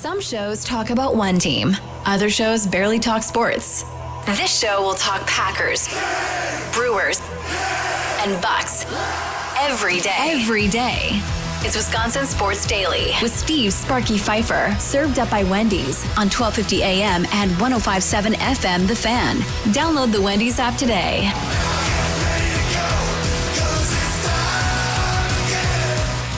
Some shows talk about one team. Other shows barely talk sports. This show will talk Packers, Brewers, and Bucks every day. Every day. It's Wisconsin Sports Daily with Steve Sparky Fifer, served up by Wendy's on 1250 AM and 105.7 FM The Fan. Download the Wendy's app today.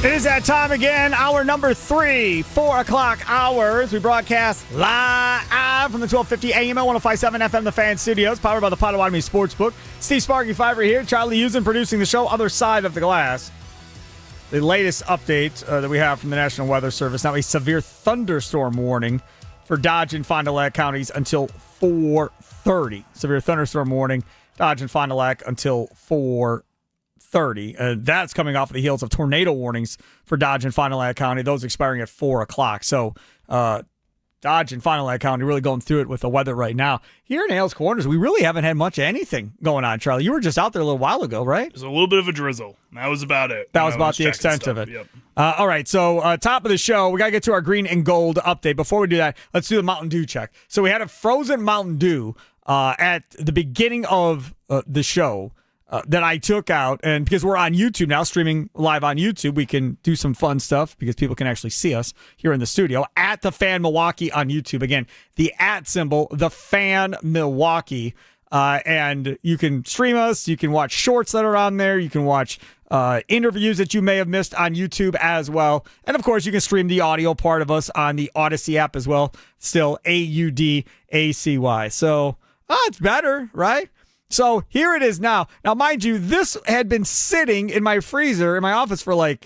It is that time again, hour number 3, 4 o'clock hours. We broadcast live from the 1250 AM and 105.7 FM The Fan Studios, powered by the Potawatomi Sportsbook. Steve Sparky Fifer here, Charlie Usen producing the show, other side of the glass. The latest update that we have from the National Weather Service. Now a severe thunderstorm warning for Dodge and Fond du Lac counties until 4:30. Severe thunderstorm warning, Dodge and Fond du Lac until 4:30. That's coming off of the heels of tornado warnings for Dodge and Fond du Lac County, those expiring at 4 o'clock. So Dodge and Fond du Lac County really going through it with the weather right now. Here in Hales Corners, we really haven't had much of anything going on, Charlie. You were just out there a little while ago, right? There's a little bit of a drizzle. That was about it. That was about the extent stuff. of it. Yep. All right, so top of the show, we got to get to our green and gold update. Before we do that, let's do the Mountain Dew check. So we had a frozen Mountain Dew at the beginning of the show that I took out, and because we're on YouTube now, streaming live on YouTube, we can do some fun stuff because people can actually see us here in the studio at The Fan Milwaukee on YouTube. Again, the @ symbol, The Fan Milwaukee, and you can stream us. You can watch shorts that are on there. You can watch interviews that you may have missed on YouTube as well. And, of course, you can stream the audio part of us on the Odyssey app as well. Still AUDACY. So, it's better, right? So here it is now. Now, mind you, this had been sitting in my freezer in my office for to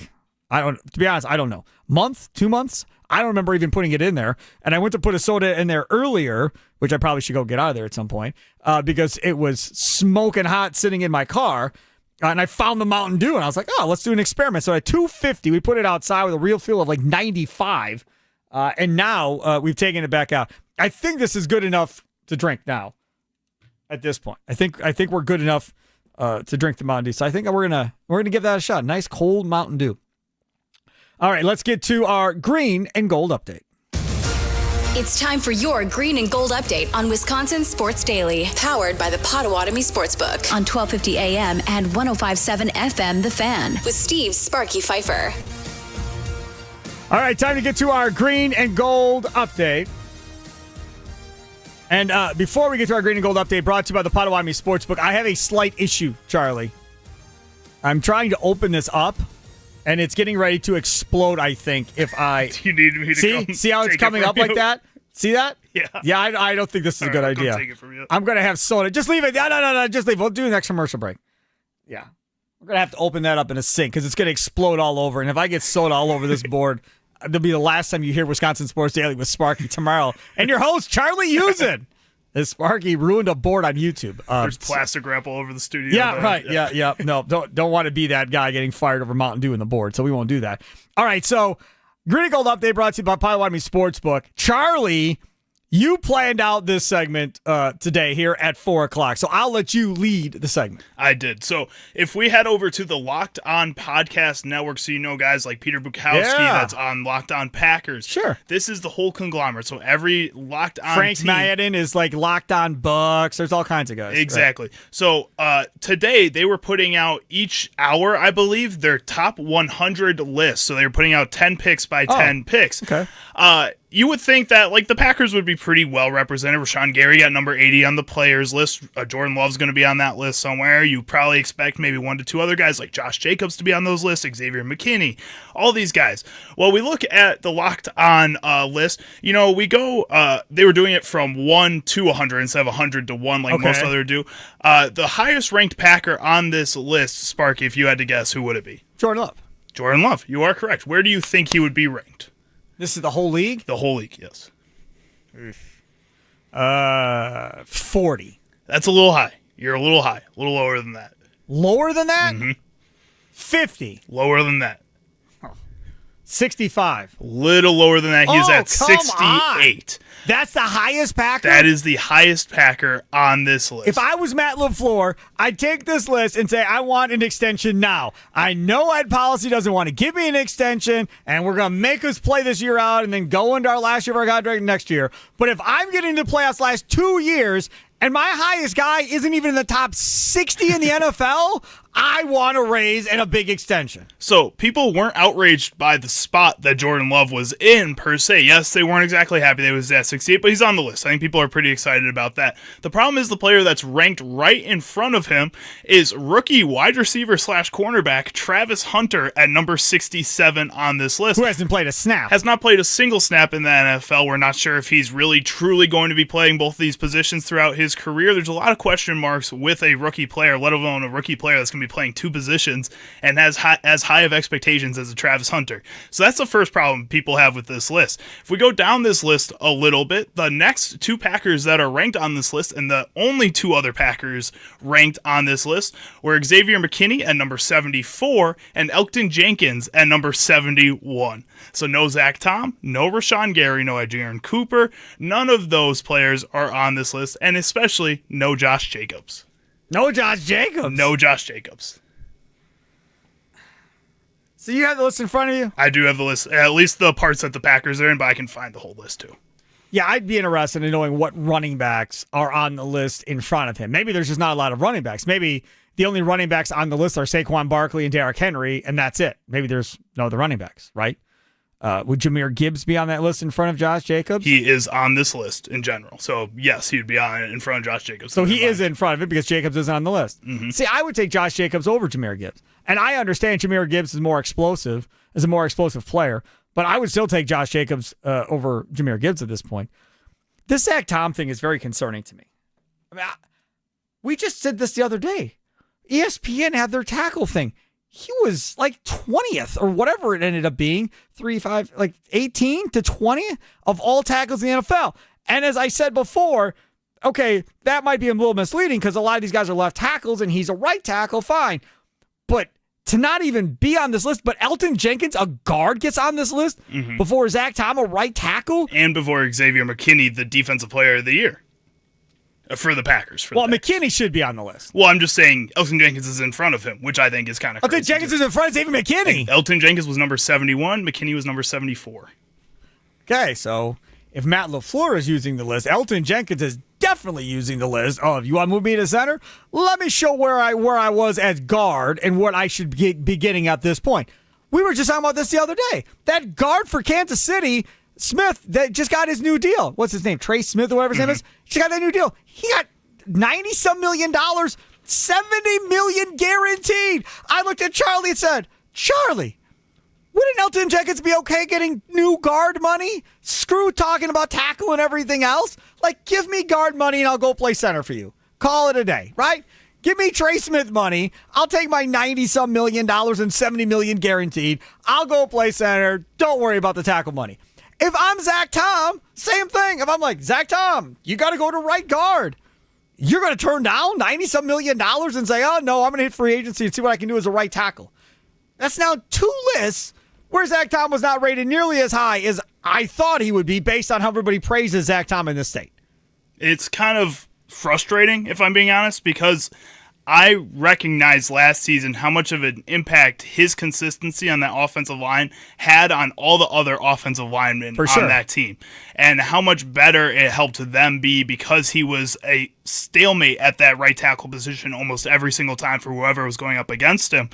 be honest, I don't know, month, 2 months. I don't remember even putting it in there. And I went to put a soda in there earlier, which I probably should go get out of there at some point, because it was smoking hot sitting in my car. And I found the Mountain Dew, and I was like, oh, let's do an experiment. So at 250, we put it outside with a real feel of like 95. And now we've taken it back out. I think this is good enough to drink now. At this point, I think we're good enough to drink the Mountain Dew. So I think we're gonna give that a shot. Nice cold Mountain Dew. All right, let's get to our green and gold update. It's time for your green and gold update on Wisconsin Sports Daily, powered by the Potawatomi Sportsbook on 1250 AM and 105.7 FM The Fan with Steve Sparky Fifer. All right, time to get to our green and gold update. And before we get to our green and gold update brought to you by the Potawatomi Sportsbook, I have a slight issue, Charlie. I'm trying to open this up, and it's getting ready to explode, I think, if I... Do you need me to see how it's coming up like that? See that? Yeah. Yeah, I don't think this is a good idea. Take it from you. I'm going to have soda. Just leave it. No, just leave it. We'll do the next commercial break. Yeah. We're going to have to open that up in a sink because it's going to explode all over. And if I get soda all over this board... That'll be the last time you hear Wisconsin Sports Daily with Sparky tomorrow. And your host, Charlie Usen. As Sparky ruined a board on YouTube. There's plastic wrap all over the studio. Yeah, though. Right. Yeah. No, don't want to be that guy getting fired over Mountain Dew in the board, so we won't do that. All right, so Green and Gold Update brought to you by Potawatomi Sportsbook. Charlie, you planned out this segment today here at 4 o'clock, so I'll let you lead the segment. I did. So if we head over to the Locked On Podcast Network, so you know guys like Peter Bukowski that's on Locked On Packers. Sure. This is the whole conglomerate. So every Locked On Frank team. Madden is like Locked On Bucks. There's all kinds of guys. Exactly. Right. So today they were putting out each hour, I believe, their top 100 lists. So they were putting out 10 picks by 10 picks. Okay. You would think that like the Packers would be pretty well represented. Rashawn Gary got number 80 on the players list. Jordan Love's going to be on that list somewhere. You probably expect maybe 1 to 2 other guys like Josh Jacobs to be on those lists, Xavier McKinney, all these guys. Well, we look at the Locked On list. You know, we go, they were doing it from 1 to 100 instead of 100 to 1 like most other do. The highest ranked Packer on this list, Sparky, if you had to guess, who would it be? Jordan Love. Jordan Love, you are correct. Where do you think he would be ranked? This is the whole league? The whole league, yes. 40. That's a little high. You're a little high. A little lower than that. Lower than that? Mm-hmm. 50. Lower than that. 65. Little lower than that. He is Oh, at come 68. That's the highest Packer? That is the highest Packer on this list. If I was Matt LaFleur, I'd take this list and say, I want an extension now. I know Ed Policy doesn't want to give me an extension, and we're going to make us play this year out and then go into our last year of our contract next year. But if I'm getting to the playoffs last 2 years and my highest guy isn't even in the top 60 in the NFL, I want a raise and a big extension. So people weren't outraged by the spot that Jordan Love was in, per se. Yes, they weren't exactly happy they was at 68, but he's on the list. I think people are pretty excited about that. The problem is the player that's ranked right in front of him is rookie wide receiver / cornerback Travis Hunter at number 67 on this list. Who hasn't played a snap. Has not played a single snap in the NFL. We're not sure if he's really, truly going to be playing both of these positions throughout his career. There's a lot of question marks with a rookie player, let alone a rookie player that's going to be playing two positions and has as high of expectations as a Travis Hunter. So that's the first problem people have with this list. If we go down this list a little bit, the next two Packers that are ranked on this list, and the only two other Packers ranked on this list, were Xavier McKinney at number 74 and Elgton Jenkins at number 71. So no Zach Tom, no Rashawn Gary, no Adrian Cooper. None of those players are on this list, and especially no Josh Jacobs. No Josh Jacobs. No Josh Jacobs. So you have the list in front of you? I do have the list, at least the parts that the Packers are in, but I can find the whole list too. Yeah, I'd be interested in knowing what running backs are on the list in front of him. Maybe there's just not a lot of running backs. Maybe the only running backs on the list are Saquon Barkley and Derrick Henry, and that's it. Maybe there's no other running backs, right? Would Jahmyr Gibbs be on that list in front of Josh Jacobs? He is on this list in general. So, yes, he'd be on it in front of Josh Jacobs. So he is in front of it because Jacobs isn't on the list. Mm-hmm. See, I would take Josh Jacobs over Jahmyr Gibbs. And I understand Jahmyr Gibbs is more explosive, is a more explosive player, but I would still take Josh Jacobs over Jahmyr Gibbs at this point. This Zach Tom thing is very concerning to me. I mean, we just said this the other day. ESPN had their tackle thing. He was like 20th or whatever it ended up being, 18 to 20 of all tackles in the NFL. And as I said before, okay, that might be a little misleading because a lot of these guys are left tackles and he's a right tackle, fine. But to not even be on this list, but Elgton Jenkins, a guard, gets on this list before Zach Tom, a right tackle? And before Xavier McKinney, the defensive player of the year. For the Packers. McKinney should be on the list. Well, I'm just saying Elgton Jenkins is in front of him, which I think is kind of crazy. Elgton Jenkins is in front of Xavier McKinney. Elgton Jenkins was number 71. McKinney was number 74. Okay, so if Matt LaFleur is using the list, Elgton Jenkins is definitely using the list. Oh, you want to move me to center? Let me show where I was as guard and what I should be getting at this point. We were just talking about this the other day. That guard for Kansas City, Smith, that just got his new deal. What's his name? Trey Smith or whatever his name is? He got that new deal. He got $90-some million, $70 million guaranteed. I looked at Charlie and said, Charlie, wouldn't Elgton Jenkins be okay getting new guard money? Screw talking about tackle and everything else. Like, give me guard money and I'll go play center for you. Call it a day, right? Give me Trey Smith money. I'll take my $90-some million and $70 million guaranteed. I'll go play center. Don't worry about the tackle money. If I'm Zach Tom, same thing. If I'm like, Zach Tom, you got to go to right guard. You're going to turn down $90-some million and say, oh, no, I'm going to hit free agency and see what I can do as a right tackle. That's now two lists where Zach Tom was not rated nearly as high as I thought he would be based on how everybody praises Zach Tom in this state. It's kind of frustrating, if I'm being honest, because I recognized last season how much of an impact his consistency on that offensive line had on all the other offensive linemen on that team, and how much better it helped them be because he was a stalemate at that right tackle position almost every single time for whoever was going up against him.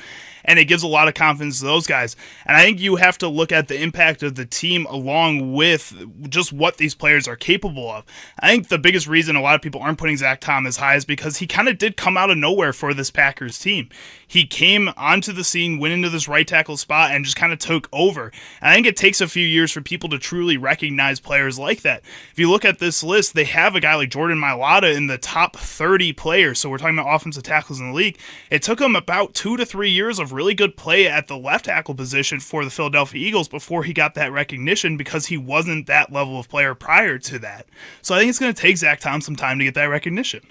And it gives a lot of confidence to those guys. And I think you have to look at the impact of the team along with just what these players are capable of. I think the biggest reason a lot of people aren't putting Zach Tom as high is because he kind of did come out of nowhere for this Packers team. He came onto the scene, went into this right tackle spot, and just kind of took over. And I think it takes a few years for people to truly recognize players like that. If you look at this list, they have a guy like Jordan Mailata in the top 30 players. So we're talking about offensive tackles in the league. It took him about 2 to 3 years of really good play at the left tackle position for the Philadelphia Eagles before he got that recognition because he wasn't that level of player prior to that. So I think it's going to take Zach Tom some time to get that recognition.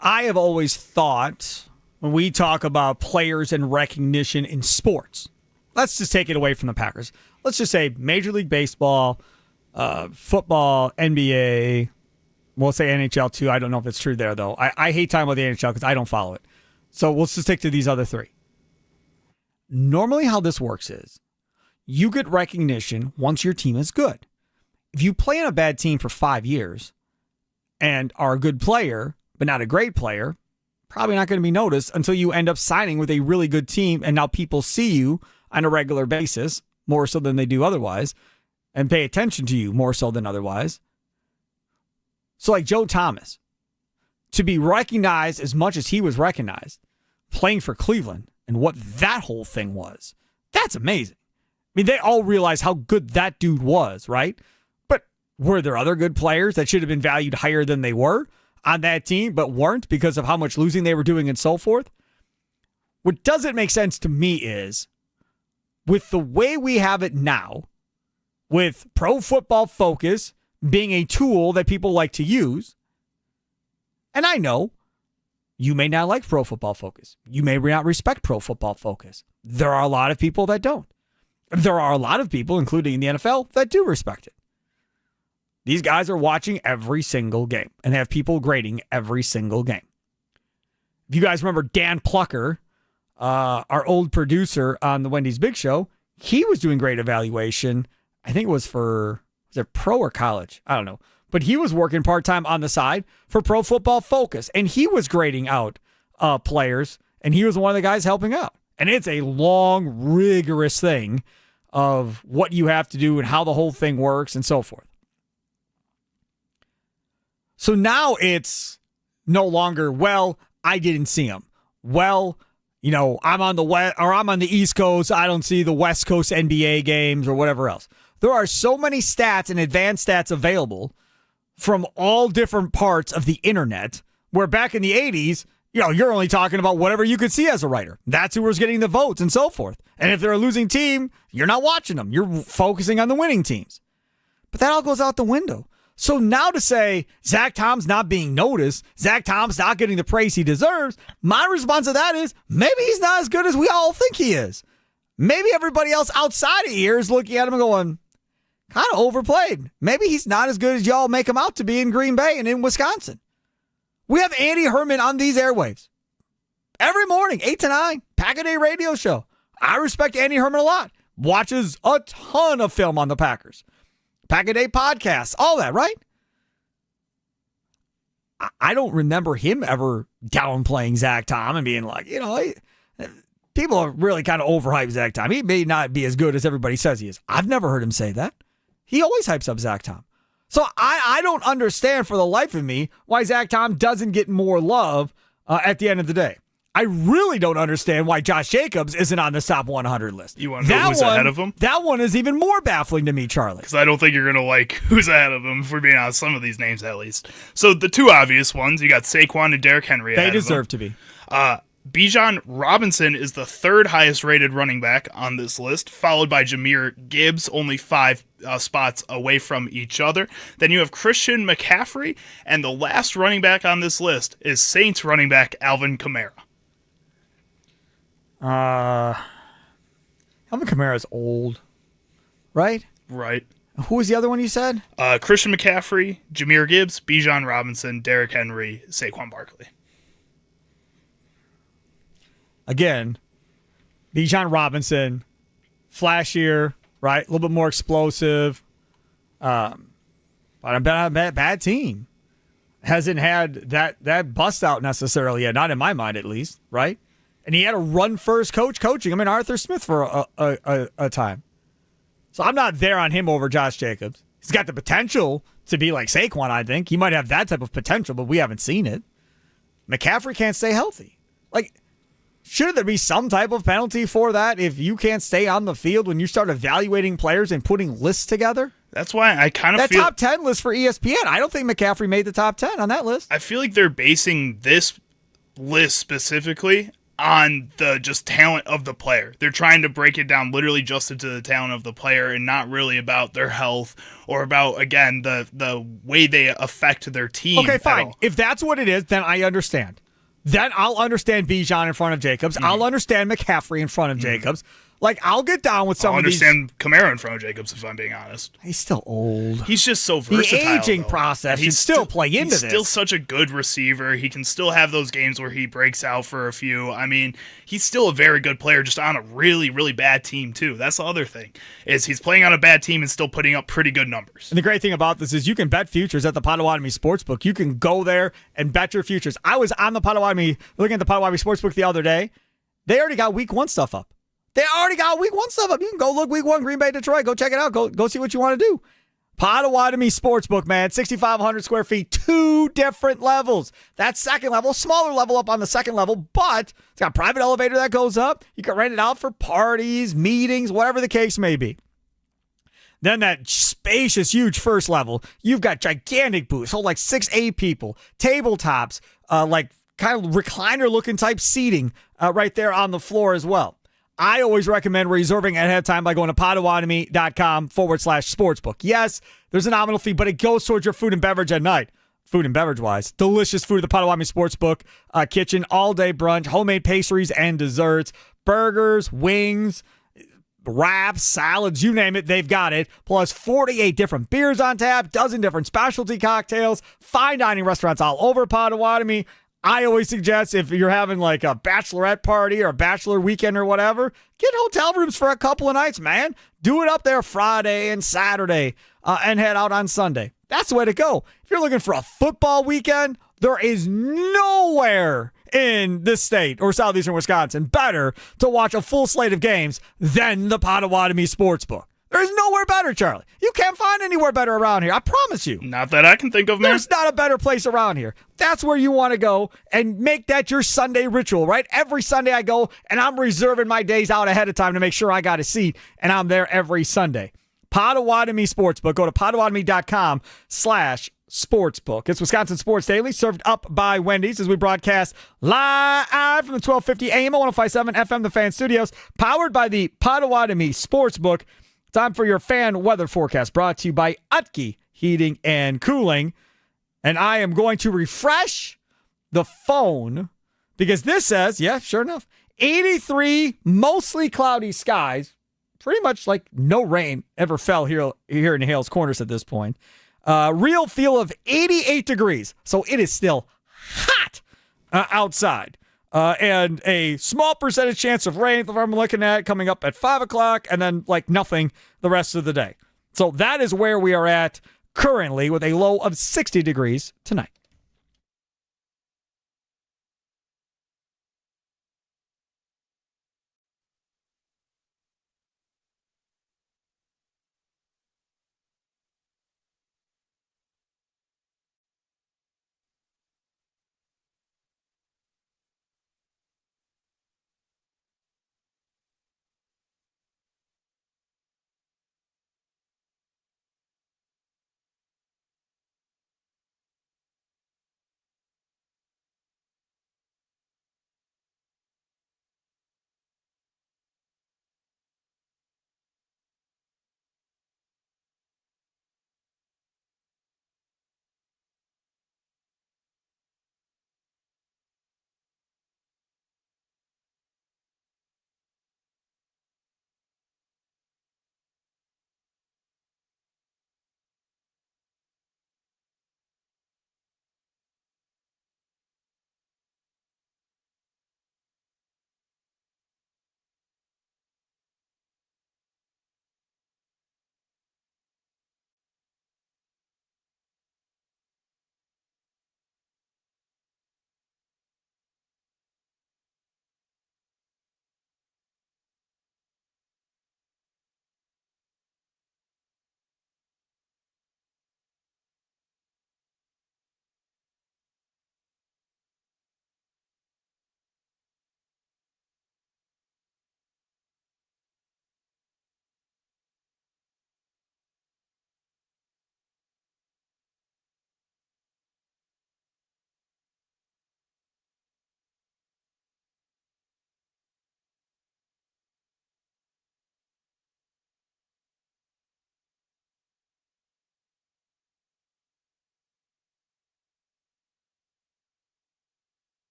I have always thought when we talk about players and recognition in sports. Let's just take it away from the Packers. Let's just say Major League Baseball, football, NBA. We'll say NHL too. I don't know if it's true there, though. I hate talking about the NHL because I don't follow it. So we'll just stick to these other three. Normally how this works is you get recognition once your team is good. If you play on a bad team for 5 years and are a good player, but not a great player, probably not going to be noticed until you end up signing with a really good team, and now people see you on a regular basis, more so than they do otherwise, and pay attention to you more so than otherwise. So like Joe Thomas, to be recognized as much as he was recognized, playing for Cleveland and what that whole thing was, that's amazing. I mean, they all realize how good that dude was, right? But were there other good players that should have been valued higher than they were on that team, but weren't because of how much losing they were doing and so forth? What doesn't make sense to me is, with the way we have it now, with Pro Football Focus being a tool that people like to use, and I know you may not like Pro Football Focus. You may not respect Pro Football Focus. There are a lot of people that don't. There are a lot of people, including in the NFL, that do respect it. These guys are watching every single game and have people grading every single game. If you guys remember Dan Plucker, our old producer on the Wendy's Big Show, he was doing grade evaluation. I think it was it pro or college? I don't know. But he was working part-time on the side for Pro Football Focus, and he was grading out players, and he was one of the guys helping out. And it's a long, rigorous thing of what you have to do and how the whole thing works and so forth. So now it's no longer, well, I didn't see him. Well, I'm on the west or I'm on the East Coast. I don't see the West Coast NBA games or whatever else. There are so many stats and advanced stats available from all different parts of the internet, where back in the 80s, you're only talking about whatever you could see as a writer. That's who was getting the votes and so forth. And if they're a losing team, you're not watching them. You're focusing on the winning teams. But that all goes out the window. So now to say Zach Tom's not being noticed, Zach Tom's not getting the praise he deserves, my response to that is maybe he's not as good as we all think he is. Maybe everybody else outside of here is looking at him and going, kind of overplayed. Maybe he's not as good as y'all make him out to be in Green Bay and in Wisconsin. We have Andy Herman on these airwaves every morning, 8 to 9, Pack-A-Day radio show. I respect Andy Herman a lot. Watches a ton of film on the Packers. Pack-A-Day podcasts, all that, right? I don't remember him ever downplaying Zach Tom and being like, people have really kind of overhyped Zach Tom. He may not be as good as everybody says he is. I've never heard him say that. He always hypes up Zach Tom. So I don't understand for the life of me why Zach Tom doesn't get more love at the end of the day. I really don't understand why Josh Jacobs isn't on the top 100 list. You want to know who's ahead of him? That one is even more baffling to me, Charlie. Because I don't think you're going to like who's ahead of him, if we're being honest, some of these names at least. So the two obvious ones, you got Saquon and Derrick Henry ahead of them. They deserve to be. Bijan Robinson is the third highest rated running back on this list, followed by Jahmyr Gibbs, only 5 spots away from each other. Then you have Christian McCaffrey, and the last running back on this list is Saints running back Alvin Kamara. Alvin Kamara's old, right? Right. Who was the other one you said? Christian McCaffrey, Jahmyr Gibbs, Bijan Robinson, Derrick Henry, Saquon Barkley. Again, Bijan Robinson, flashier, right? A little bit more explosive. But a bad team. Hasn't had that bust out necessarily yet, not in my mind at least, right? And he had a run-first coaching. I mean, Arthur Smith for a time. So I'm not there on him over Josh Jacobs. He's got the potential to be like Saquon, I think. He might have that type of potential, but we haven't seen it. McCaffrey can't stay healthy. Like, should there be some type of penalty for that if you can't stay on the field when you start evaluating players and putting lists together? That's why I kind of feel... That top 10 list for ESPN, I don't think McCaffrey made the top 10 on that list. I feel like they're basing this list specifically on the just talent of the player. They're trying to break it down literally just into the talent of the player and not really about their health or about, again, the way they affect their team. Okay, fine. If that's what it is, then I understand. then I'll understand Bijan in front of Jacobs. I'll understand McCaffrey in front of Jacobs. Like, I'll get down with some I of these. understand Kamara in front of Jacobs, if I'm being honest. He's still old. He's just so versatile. The aging though. process And should still play into he's this. still such a good receiver. He can still have those games where he breaks out for a few. I mean, he's still a very good player, just on a really, really bad team, too. That's the other thing, is he's playing on a bad team and still putting up pretty good numbers. And the great thing about this is you can bet futures at the Potawatomi Sportsbook. You can go there and bet your futures. I was on the Potawatomi, looking at the Potawatomi Sportsbook the other day. They already got week 1 stuff up. They already got week 1 stuff up. You can go look week 1, Green Bay, Detroit. Go check it out. Go see what you want to do. Potawatomi Sportsbook, man. 6,500 square feet, 2 different levels. That second level, smaller level up on the second level, but it's got a private elevator that goes up. You can rent it out for parties, meetings, whatever the case may be. Then that spacious, huge first level, you've got gigantic booths, hold like 6-8 people, tabletops, like kind of recliner-looking type seating right there on the floor as well. I always recommend reserving ahead of time by going to potawatomi.com/sportsbook. Yes, there's a nominal fee, but it goes towards your food and beverage at night. Food and beverage-wise, delicious food at the Potawatomi Sportsbook kitchen, all-day brunch, homemade pastries and desserts, burgers, wings, wraps, salads, you name it, they've got it. Plus 48 different beers on tap, dozen different specialty cocktails, fine dining restaurants all over Potawatomi. I always suggest if you're having like a bachelorette party or a bachelor weekend or whatever, get hotel rooms for a couple of nights, man. Do it up there Friday and Saturday and head out on Sunday. That's the way to go. If you're looking for a football weekend, there is nowhere in this state or southeastern Wisconsin better to watch a full slate of games than the Potawatomi Sportsbook. There's nowhere better, Charlie. You can't find anywhere better around here. I promise you. Not that I can think of, man. There's not a better place around here. That's where you want to go and make that your Sunday ritual, right? Every Sunday I go and I'm reserving my days out ahead of time to make sure I got a seat, and I'm there every Sunday. Potawatomi Sportsbook. Go to potawatomi.com/sportsbook. It's Wisconsin Sports Daily, served up by Wendy's as we broadcast live from the 1250 AM at 105.7 FM, the Fan Studios, powered by the Potawatomi Sportsbook. Time for your fan weather forecast, brought to you by Utke Heating and Cooling. And I am going to refresh the phone because this says, yeah, sure enough, 83 mostly cloudy skies. Pretty much like no rain ever fell here in Hales Corners at this point. Real feel of 88 degrees. So it is still hot outside. And a small percentage chance of rain that I'm looking at coming up at 5 o'clock, and then like nothing the rest of the day. So that is where we are at currently, with a low of 60 degrees tonight.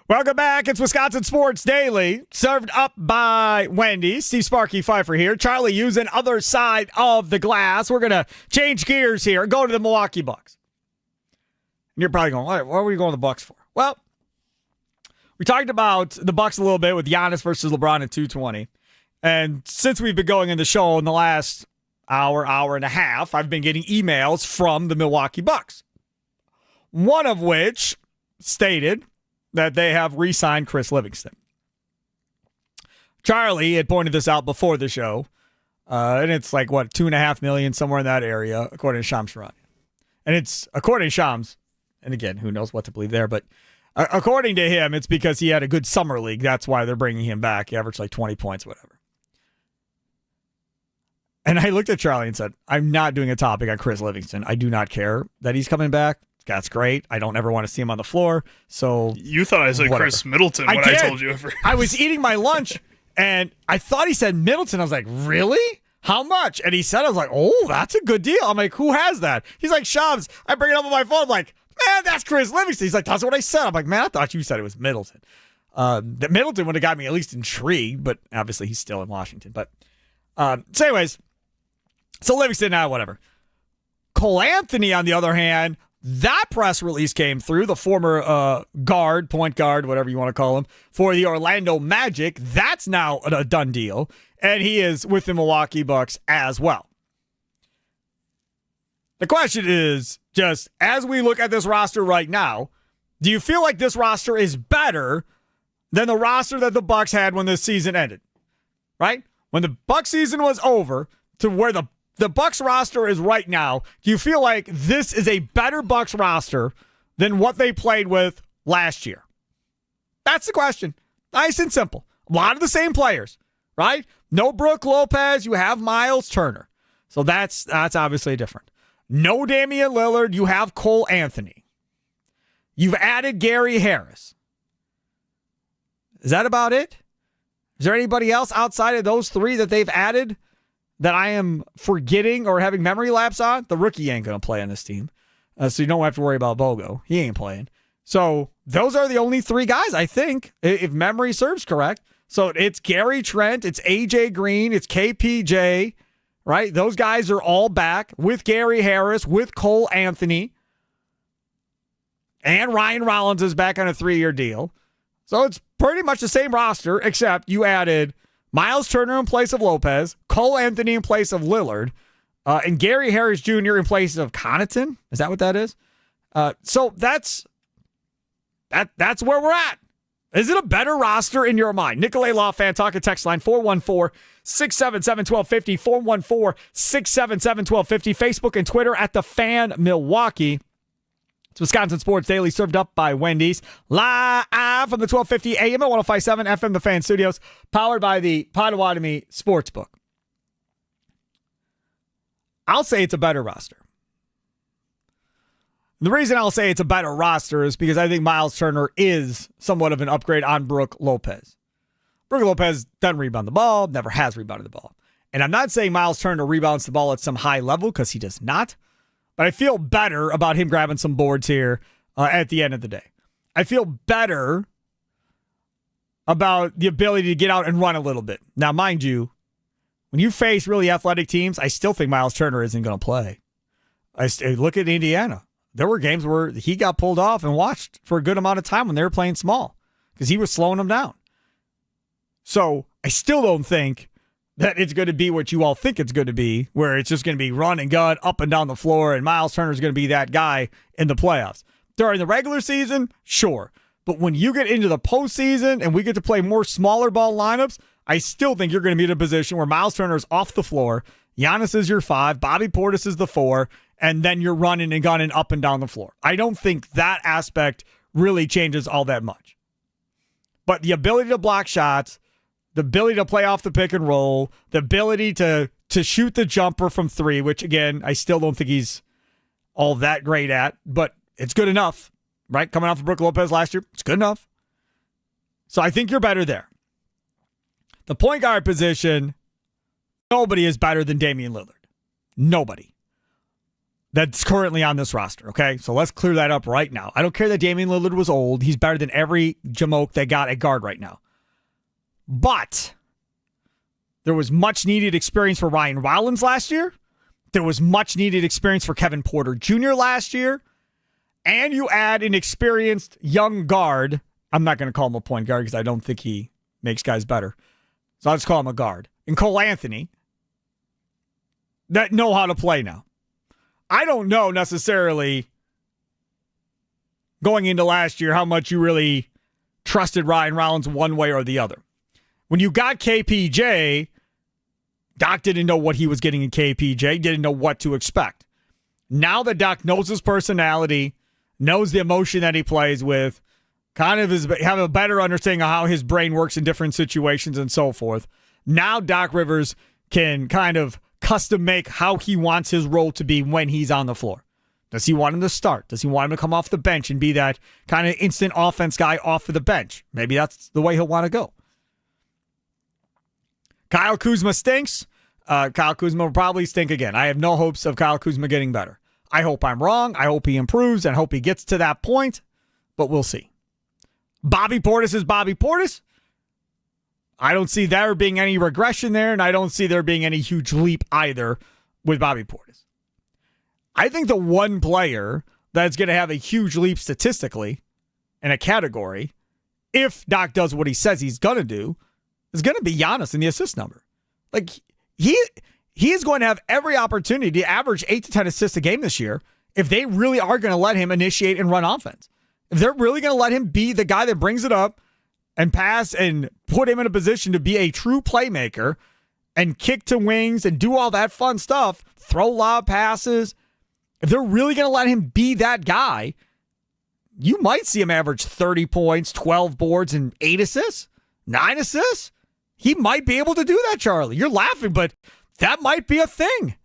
Welcome back. It's Wisconsin Sports Daily, served up by Wendy's. Steve Sparky Fifer here. Charlie using other side of the glass. We're going to change gears here and go to the Milwaukee Bucks. And you're probably going, what are we going to the Bucks for? Well, we talked about the Bucks a little bit with Giannis versus LeBron at 220. And since we've been going in the show in the last hour and a half, I've been getting emails from the Milwaukee Bucks. One of which stated that they have re-signed Chris Livingston. Charlie had pointed this out before the show, and it's like, what, $2.5 million, somewhere in that area, according to Shams Charania. And it's, according to Shams, and again, who knows what to believe there, but according to him, it's because he had a good summer league. That's why they're bringing him back. He averaged like 20 points, whatever. And I looked at Charlie and said, I'm not doing a topic on Chris Livingston. I do not care that he's coming back. That's great. I don't ever want to see him on the floor. So you thought I said whatever. Chris Middleton when I told you. I was eating my lunch, and I thought he said Middleton. I was like, really? How much? And he said, I was like, oh, that's a good deal. I'm like, who has that? He's like, Shams. I bring it up on my phone. I'm like, man, that's Chris Livingston. He's like, that's what I said. I'm like, man, I thought you said it was Middleton. That Middleton would have got me at least intrigued, but obviously he's still in Washington. But so anyways, so Livingston, whatever. Cole Anthony, on the other hand, that press release came through, the former point guard, whatever you want to call him, for the Orlando Magic. That's now a done deal, and he is with the Milwaukee Bucks as well. The question is, just as we look at this roster right now, do you feel like this roster is better than the roster that the Bucks had when the season ended? Right? When the Bucks season was over to where the Bucks roster is right now, do you feel like this is a better Bucks roster than what they played with last year? That's the question. Nice and simple. A lot of the same players, right? No Brook Lopez, you have Miles Turner. So that's obviously different. No Damian Lillard, you have Cole Anthony. You've added Gary Harris. Is that about it? Is there anybody else outside of those three that they've added that I am forgetting or having memory lapse on? The rookie ain't going to play on this team. So you don't have to worry about Bogo. He ain't playing. So those are the only three guys, I think, if memory serves correct. So it's Gary Trent, it's AJ Green, it's KPJ, right? Those guys are all back with Gary Harris, with Cole Anthony. And Ryan Rollins is back on a 3-year deal. So it's pretty much the same roster, except you added Miles Turner in place of Lopez, Cole Anthony in place of Lillard, and Gary Harris Jr. in place of Connaughton. Is that what that is? So that's where we're at. Is it a better roster in your mind? Nicolay Law Fan, talking text line 414-677-1250, 414-677-1250, Facebook and Twitter at The Fan Milwaukee. It's Wisconsin Sports Daily, served up by Wendy's, live from the 1250 AM at 105.7 FM, The Fan Studios, powered by the Potawatomi Sportsbook. I'll say it's a better roster. The reason I'll say it's a better roster is because I think Miles Turner is somewhat of an upgrade on Brook Lopez. Brook Lopez doesn't rebound the ball, never has rebounded the ball. And I'm not saying Miles Turner rebounds the ball at some high level, because he does not. But I feel better about him grabbing some boards here at the end of the day. I feel better about the ability to get out and run a little bit. Now, mind you, when you face really athletic teams, I still think Miles Turner isn't going to play. Look at Indiana. There were games where he got pulled off and watched for a good amount of time when they were playing small because he was slowing them down. So I still don't think that it's going to be what you all think it's going to be, where it's just going to be run and gun up and down the floor, and Miles Turner is going to be that guy in the playoffs. During the regular season, sure. But when you get into the postseason and we get to play more smaller ball lineups, I still think you're going to be in a position where Miles Turner is off the floor, Giannis is your 5, Bobby Portis is the 4, and then you're running and gunning up and down the floor. I don't think that aspect really changes all that much. But the ability to block shots, the ability to play off the pick and roll, the ability to shoot the jumper from 3, which, again, I still don't think he's all that great at, but it's good enough, right? Coming off of Brook Lopez last year, it's good enough. So I think you're better there. The point guard position, nobody is better than Damian Lillard. Nobody. that's currently on this roster, okay? So let's clear that up right now. I don't care that Damian Lillard was old. He's better than every jamoke they got at guard right now. But there was much needed experience for Ryan Rollins last year. There was much needed experience for Kevin Porter Jr. last year. And you add an experienced young guard. I'm not going to call him a point guard because I don't think he makes guys better. So I'll just call him a guard. And Cole Anthony that know how to play now. I don't know necessarily going into last year how much you really trusted Ryan Rollins one way or the other. When you got KPJ, Doc didn't know what he was getting in KPJ, didn't know what to expect. Now that Doc knows his personality, knows the emotion that he plays with, kind of have a better understanding of how his brain works in different situations and so forth, now Doc Rivers can kind of custom make how he wants his role to be when he's on the floor. Does he want him to start? Does he want him to come off the bench and be that kind of instant offense guy off of the bench? Maybe that's the way he'll want to go. Kyle Kuzma stinks. Kyle Kuzma will probably stink again. I have no hopes of Kyle Kuzma getting better. I hope I'm wrong. I hope he improves and hope he gets to that point, but we'll see. Bobby Portis is Bobby Portis. I don't see there being any regression there, and I don't see there being any huge leap either with Bobby Portis. I think the one player that's going to have a huge leap statistically in a category, if Doc does what he says he's going to do, is going to be Giannis in the assist number. Like, he is going to have every opportunity to average 8 to 10 assists a game this year if they really are going to let him initiate and run offense. If they're really going to let him be the guy that brings it up and pass and put him in a position to be a true playmaker and kick to wings and do all that fun stuff, throw lob passes, if they're really going to let him be that guy, you might see him average 30 points, 12 boards, and 8 assists, 9 assists. He might be able to do that, Charlie. You're laughing, but that might be a thing.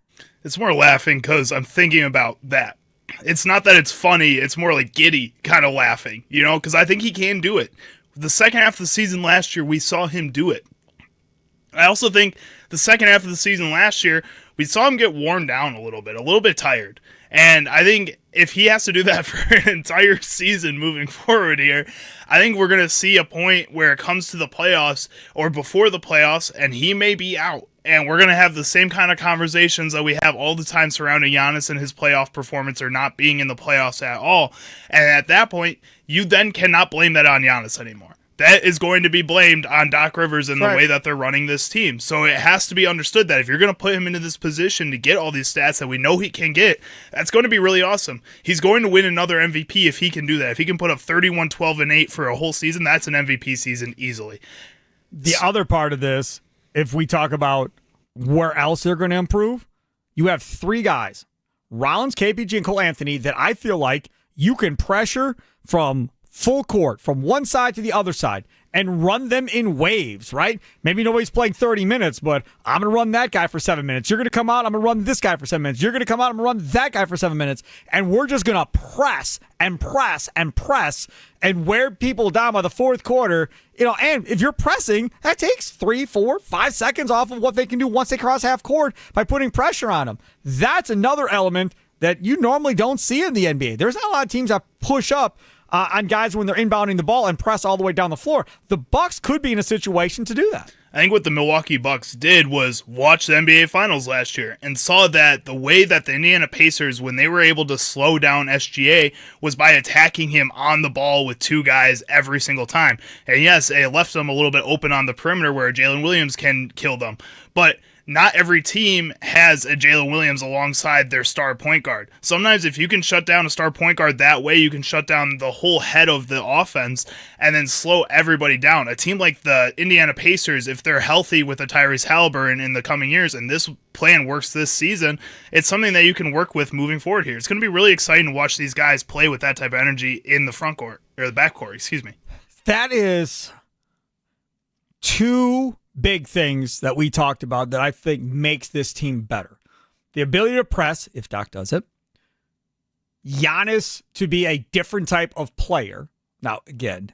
It's more laughing because I'm thinking about that. It's not that it's funny. It's more like giddy kind of laughing, because I think he can do it. The second half of the season last year, we saw him do it. I also think the second half of the season last year, we saw him get worn down a little bit tired. And I think if he has to do that for an entire season moving forward here, I think we're going to see a point where it comes to the playoffs or before the playoffs, and he may be out. And we're going to have the same kind of conversations that we have all the time surrounding Giannis and his playoff performance or not being in the playoffs at all. And at that point, you then cannot blame that on Giannis anymore. That is going to be blamed on Doc Rivers and the way that they're running this team. So it has to be understood that if you're going to put him into this position to get all these stats that we know he can get, that's going to be really awesome. He's going to win another MVP if he can do that. If he can put up 31, 12, and 8 for a whole season, that's an MVP season easily. The other part of this, if we talk about where else they're going to improve, you have 3 guys, Rollins, KPG, and Cole Anthony, that I feel like you can pressure from full court, from one side to the other side, and run them in waves, right? Maybe nobody's playing 30 minutes, but I'm going to run that guy for 7 minutes. You're going to come out, I'm going to run this guy for 7 minutes. You're going to come out, I'm going to run that guy for 7 minutes. And we're just going to press and press and press and wear people down by the fourth quarter. And if you're pressing, that takes 3, 4, 5 seconds off of what they can do once they cross half court by putting pressure on them. That's another element that you normally don't see in the NBA. There's not a lot of teams that push up on guys when they're inbounding the ball and press all the way down the floor. The Bucks could be in a situation to do that. I think what the Milwaukee Bucks did was watch the NBA Finals last year and saw that the way that the Indiana Pacers, when they were able to slow down SGA, was by attacking him on the ball with 2 guys every single time. And yes, it left them a little bit open on the perimeter where Jalen Williams can kill them. But not every team has a Jalen Williams alongside their star point guard. Sometimes if you can shut down a star point guard that way, you can shut down the whole head of the offense and then slow everybody down. A team like the Indiana Pacers, if they're healthy with a Tyrese Halliburton in the coming years, and this plan works this season, it's something that you can work with moving forward here. It's going to be really exciting to watch these guys play with that type of energy in the front court, or the back court, excuse me. That is 2 big things that we talked about that I think makes this team better. The ability to press, if Doc does it. Giannis to be a different type of player. Now, again,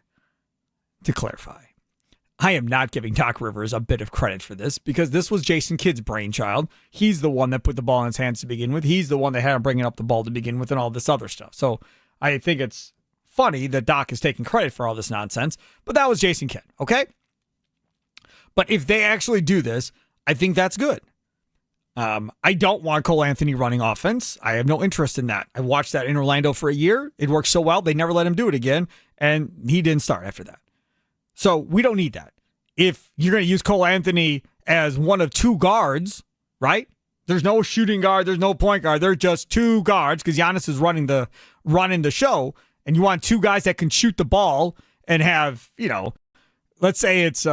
to clarify, I am not giving Doc Rivers a bit of credit for this because this was Jason Kidd's brainchild. He's the one that put the ball in his hands to begin with. He's the one that had him bringing up the ball to begin with and all this other stuff. So I think it's funny that Doc is taking credit for all this nonsense, but that was Jason Kidd, okay? But if they actually do this, I think that's good. I don't want Cole Anthony running offense. I have no interest in that. I watched that in Orlando for a year. It worked so well, they never let him do it again, and he didn't start after that. So we don't need that. If you're going to use Cole Anthony as one of two guards, right? There's no shooting guard. There's no point guard. They're just two guards because Giannis is running the show, and you want two guys that can shoot the ball and have, let's say it's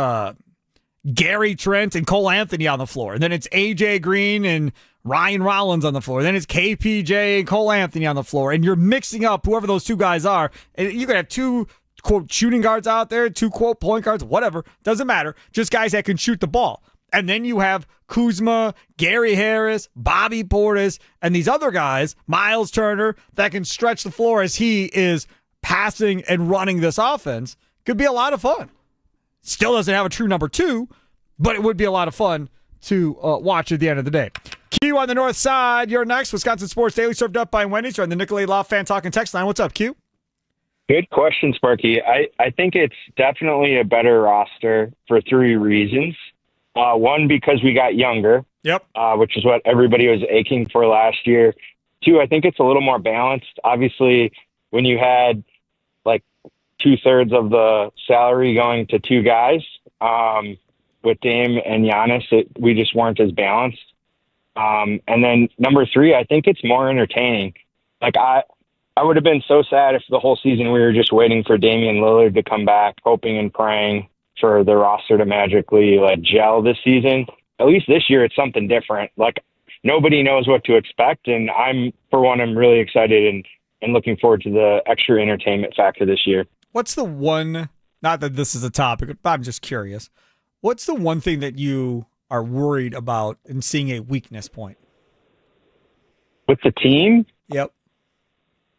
Gary Trent and Cole Anthony on the floor. And then it's AJ Green and Ryan Rollins on the floor. Then it's KPJ and Cole Anthony on the floor. And you're mixing up whoever those two guys are. And you could have two, quote, shooting guards out there, two, quote, point guards, whatever. Doesn't matter. Just guys that can shoot the ball. And then you have Kuzma, Gary Harris, Bobby Portis, and these other guys, Miles Turner, that can stretch the floor as he is passing and running this offense. Could be a lot of fun. Still doesn't have a true number two, but it would be a lot of fun to watch at the end of the day. Q on the north side, you're next. Wisconsin Sports Daily served up by Wendy's. You're on the Nicolay Law Fan Talking text line. What's up, Q? Good question, Sparky. I think it's definitely a better roster for three reasons. One, because we got younger, which is what everybody was aching for last year. Two, I think it's a little more balanced. Obviously, when you had like 2/3 of the salary going to two guys, with Dame and Giannis, we just weren't as balanced. And then number three, I think it's more entertaining. Like I would have been so sad if the whole season we were just waiting for Damian Lillard to come back, hoping and praying for the roster to magically gel this season. At least this year, it's something different. Like nobody knows what to expect, and I'm really excited and looking forward to the extra entertainment factor this year. What's the one, not that this is a topic, but I'm just curious. What's the one thing that you are worried about in seeing a weakness point? With the team? Yep.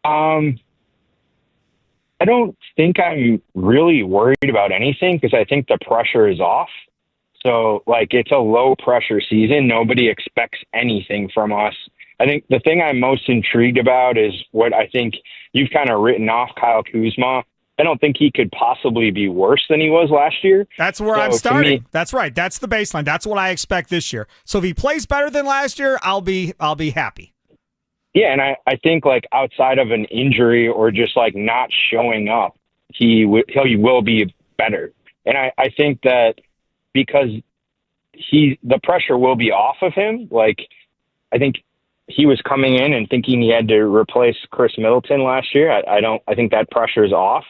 I don't think I'm really worried about anything because I think the pressure is off. So, it's a low-pressure season. Nobody expects anything from us. I think the thing I'm most intrigued about is what I think you've kind of written off Kyle Kuzma. I don't think he could possibly be worse than he was last year. That's where I'm starting. That's right. That's the baseline. That's what I expect this year. So if he plays better than last year, I'll be happy. Yeah, and I think outside of an injury or just not showing up, he will be better. And I think that because the pressure will be off of him. I think he was coming in and thinking he had to replace Chris Middleton last year. I think that pressure is off.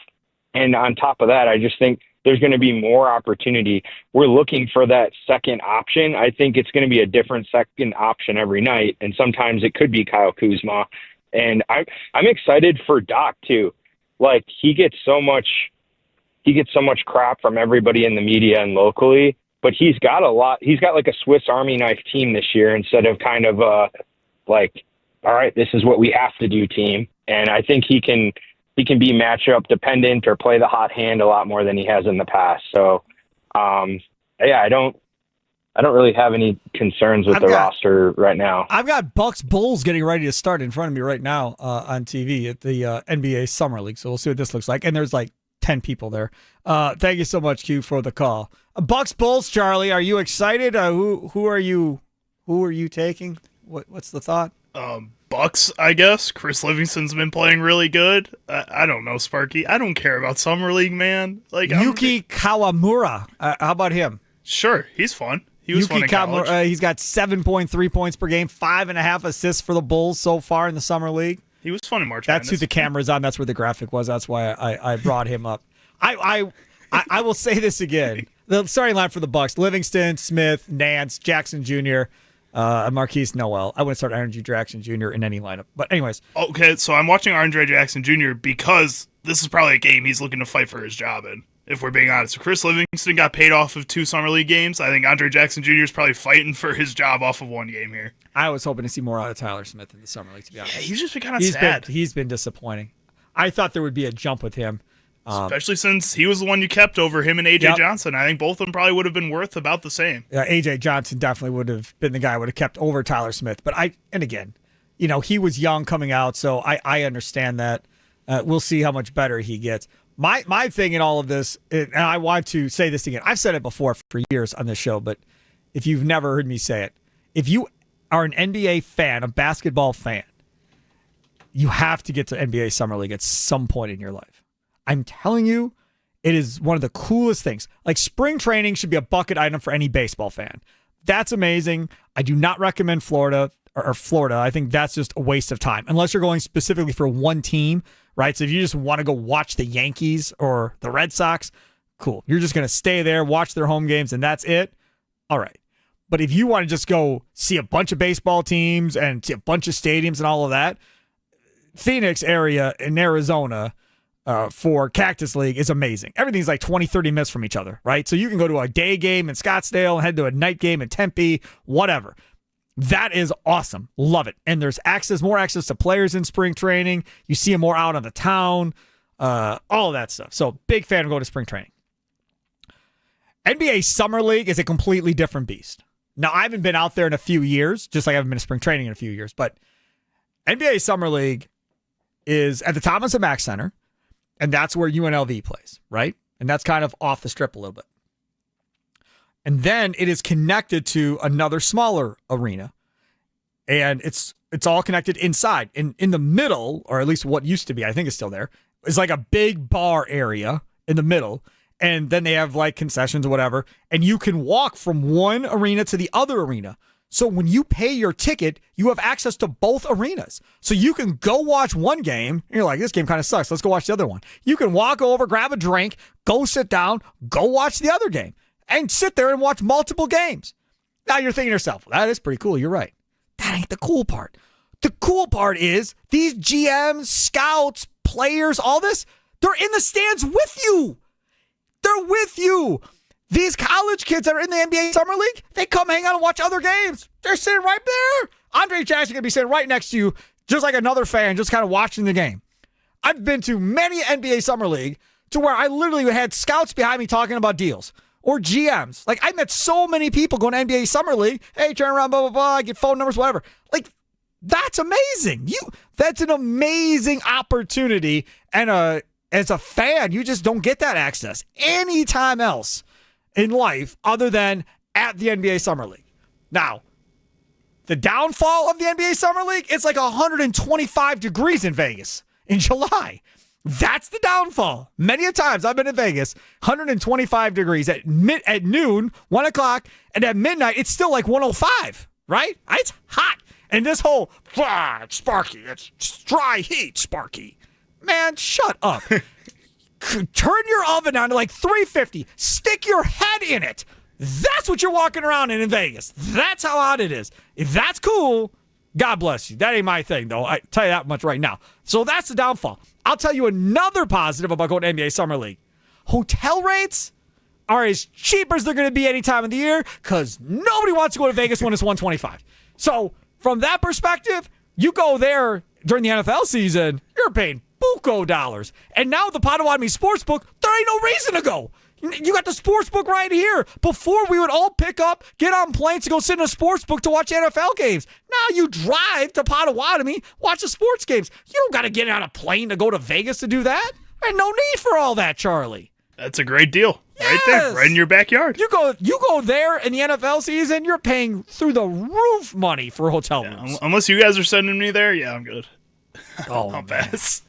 And on top of that, I just think there's going to be more opportunity. We're looking for that second option. I think it's going to be a different second option every night. And sometimes it could be Kyle Kuzma. And I'm excited for Doc too. He gets so much crap from everybody in the media and locally, but he's got a Swiss Army knife team this year instead of kind of all right, this is what we have to do team. And I think he can be matchup dependent or play the hot hand a lot more than he has in the past. So, I don't really have any concerns with the roster right now. I've got Bucks Bulls getting ready to start in front of me right now on TV at the NBA Summer League. So we'll see what this looks like. And there's 10 people there. Thank you so much, Q, for the call. Bucks Bulls, Charlie, are you excited? Who are you taking? What's the thought? Bucks, I guess. Chris Livingston's been playing really good. I don't know, Sparky. I don't care about Summer League, man. Yuki Kawamura. How about him? Sure, he's fun. He was fun in college. He's got 7.3 points per game, 5.5 assists for the Bulls so far in the Summer League. He was fun in March That's Madness. who the camera's on. That's where the graphic was. That's why I brought him up. I will say this again. The starting line for the Bucks: Livingston, Smith, Nance, Jackson Jr., Marquise Noel. I wouldn't start Andre Jackson Jr. in any lineup. But anyways. Okay, so I'm watching Andre Jackson Jr. because this is probably a game he's looking to fight for his job in, if we're being honest. So Chris Livingston got paid off of 2 Summer League games. I think Andre Jackson Jr. is probably fighting for his job off of 1 game here. I was hoping to see more out of Tyler Smith in the Summer League, to be honest. Yeah, he's just been kind of sad. He's been disappointing. I thought there would be a jump with him. Especially since he was the one you kept over him and AJ Johnson. I think both of them probably would have been worth about the same. Yeah, AJ Johnson definitely would have been the guy I would have kept over Tyler Smith. But again, he was young coming out, so I understand that. We'll see how much better he gets. My thing in all of this, and I want to say this again. I've said it before for years on this show, but if you've never heard me say it, if you are an NBA fan, a basketball fan, you have to get to NBA Summer League at some point in your life. I'm telling you, it is one of the coolest things. Like, spring training should be a bucket item for any baseball fan. That's amazing. I do not recommend Florida. I think that's just a waste of time, unless you're going specifically for one team, right? So if you just want to go watch the Yankees or the Red Sox, cool. You're just going to stay there, watch their home games, and that's it. All right. But if you want to just go see a bunch of baseball teams and see a bunch of stadiums and all of that, Phoenix area in Arizona for Cactus League is amazing. Everything's like 20, 30 minutes from each other, right? So you can go to a day game in Scottsdale and head to a night game in Tempe, whatever. That is awesome. Love it. And there's more access to players in spring training. You see them more out on the town, all of that stuff. So big fan of going to spring training. NBA Summer League is a completely different beast. Now, I haven't been out there in a few years, just like I haven't been to spring training in a few years, but NBA Summer League is at the Thomas and Mack Center, and that's where UNLV plays, right? And that's kind of off the strip a little bit. And then it is connected to another smaller arena, and it's all connected inside. In the middle, or at least what used to be, I think it's still there, is like a big bar area in the middle, and then they have like concessions or whatever, and you can walk from one arena to the other arena. So when you pay your ticket, you have access to both arenas. So you can go watch one game, and you're like, this game kind of sucks. Let's go watch the other one. You can walk over, grab a drink, go sit down, go watch the other game, and sit there and watch multiple games. Now you're thinking to yourself, well, that is pretty cool. You're right. That ain't the cool part. The cool part is these GMs, scouts, players, all this, they're in the stands with you. They're with you. These college kids that are in the NBA Summer League, they come hang out and watch other games. They're sitting right there. Andre Jackson going to be sitting right next to you, just like another fan, just kind of watching the game. I've been to many NBA Summer League to where I literally had scouts behind me talking about deals, or GMs. Like, I met so many people going to NBA Summer League. Hey, turn around, blah, blah, blah, get phone numbers, whatever. Like, that's amazing. That's an amazing opportunity. And as a fan, you just don't get that access anytime else in life other than at the NBA Summer League. Now, the downfall of the NBA Summer League, it's like 125 degrees in Vegas in July. That's the downfall. Many a times I've been in Vegas, 125 degrees at noon, 1 o'clock, and at midnight, it's still like 105, right? It's hot. And this whole, Sparky, it's dry heat, Sparky. Man, shut up. Turn your oven on to like 350. Stick your head in it. That's what you're walking around in Vegas. That's how hot it is. If that's cool, God bless you. That ain't my thing, though. I tell you that much right now. So that's the downfall. I'll tell you another positive about going to NBA Summer League. Hotel rates are as cheap as they're going to be any time of the year because nobody wants to go to Vegas when it's 125. So from that perspective, you go there during the NFL season, you're paying buco dollars. And now the Potawatomi Sportsbook, there ain't no reason to go. You got the sportsbook right here. Before, we would all pick up, get on planes to go sit in a sportsbook to watch NFL games. Now you drive to Potawatomi, watch the sports games. You don't got to get on a plane to go to Vegas to do that. There's no need for all that, Charlie. That's a great deal. Yes. Right there, right in your backyard. You go there in the NFL season, you're paying through the roof money for hotel rooms. Unless you guys are sending me there, yeah, I'm good. Oh, I'll pass.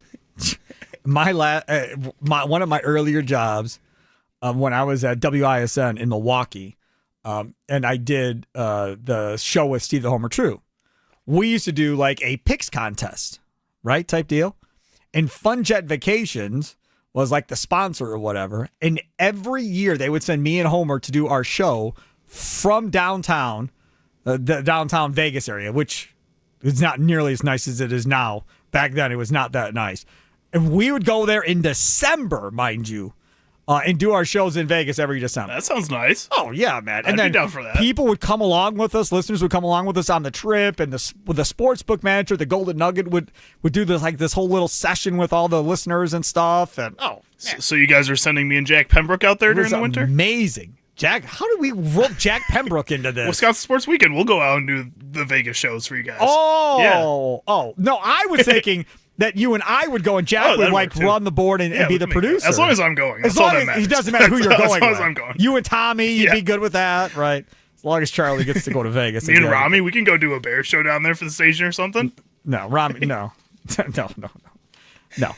One of my earlier jobs, when I was at WISN in Milwaukee, and I did the show with Steve the Homer True. We used to do like a picks contest, right, type deal. And Fun Jet Vacations was like the sponsor or whatever. And every year they would send me and Homer to do our show from downtown, the downtown Vegas area, which is not nearly as nice as it is now. Back then, it was not that nice. And we would go there in December, mind you, and do our shows in Vegas every December. That sounds nice. Oh yeah, man! I'd be down for that. People would come along with us. Listeners would come along with us on the trip, and with the sports book manager, the Golden Nugget would do this whole little session with all the listeners and stuff. And so you guys are sending me and Jack Pembroke out there during the winter? Amazing, Jack. How did we rope Jack Pembroke into this? Wisconsin Sports Weekend. We'll go out and do the Vegas shows for you guys. Oh no! I was thinking that you and I would go, and Jack would run the board and be the producer. As long as I'm going. As long as it doesn't matter who you're going with. As long as I'm going. You and Tommy, you'd be good with that, right? As long as Charlie gets to go to Vegas. Me and Rami, we can go do a bear show down there for the station or something. No, Rami, no. No.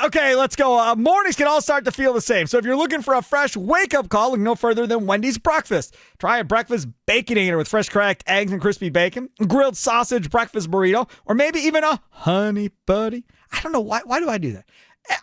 Okay, let's go. Mornings can all start to feel the same. So if you're looking for a fresh wake-up call, look no further than Wendy's Breakfast. Try a breakfast baconator with fresh cracked eggs and crispy bacon, grilled sausage breakfast burrito, or maybe even a honey buddy. I don't know why. Why do I do that?